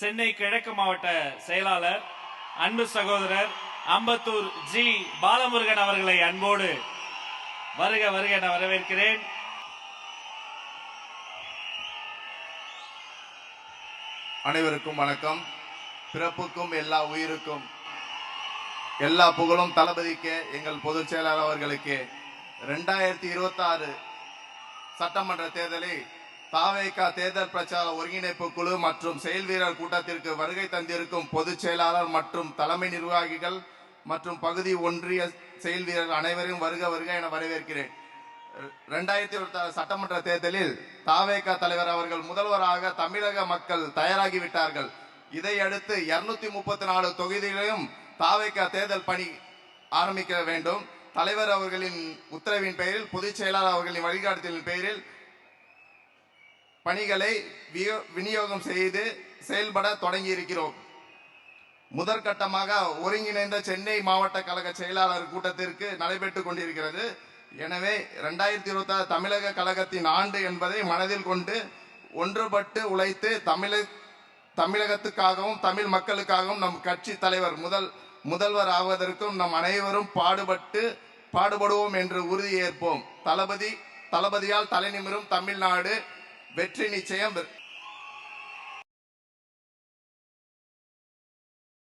சென்னை கிழக்கு மாவட்ட செயலாளர் அன்பு சகோதரர் அம்பத்தூர் ஜி பாலமுருகன் அவர்களை அன்போடு வருக வருக என வரவேற்கிறேன். அனைவருக்கும் வணக்கம். பிறப்புக்கும் எல்லா உயிருக்கும் எல்லா புகழும் தளபதிக்கு, எங்கள் பொதுச் செயலாளர் அவர்களுக்கு. 2026 சட்டமன்ற தேர்தலில் தாவேகா தேர்தல் பிரச்சார ஒருங்கிணைப்பு குழு மற்றும் செயல் வீரர் கூட்டத்திற்கு வருகை தந்திருக்கும் பொதுச் செயலாளர் மற்றும் தலைமை நிர்வாகிகள் மற்றும் பகுதி ஒன்றிய செயல் வீரர் அனைவரையும் வருக வருக என வரவேற்கிறேன். 2026 சட்டமன்ற தேர்தலில் தாவேகா தலைவர் அவர்கள் முதல்வராக தமிழக மக்கள் தயாராகிவிட்டார்கள். இதையடுத்து 234 தொகுதிகளிலும் தாவேகா தேர்தல் பணி ஆரம்பிக்க வேண்டும். தலைவர் அவர்களின் உத்தரவின் பெயரில், பொதுச் செயலாளர் அவர்களின் வழிகாட்டுதலின் பெயரில் பணிகளை விநியோகம் செய்து செயல்பட தொடங்கி இருக்கிறோம். முதற்கட்டமாக ஒருங்கிணைந்த சென்னை மாவட்ட கழக செயலாளர் கூட்டத்திற்கு நடைபெற்றுக் கொண்டிருக்கிறது. எனவே 2026 தமிழக கழகத்தின் ஆண்டு என்பதை மனதில் கொண்டு ஒன்றுபட்டு உழைத்து தமிழகத்துக்காகவும் தமிழ் மக்களுக்காகவும் நம் கட்சி தலைவர் முதல்வர் ஆவதற்கும் நம் அனைவரும் பாடுபடுவோம் என்று உறுதியேற்போம். தளபதியால் தலைநிமிரும் தமிழ்நாடு வெற்றி நிச்சயம்.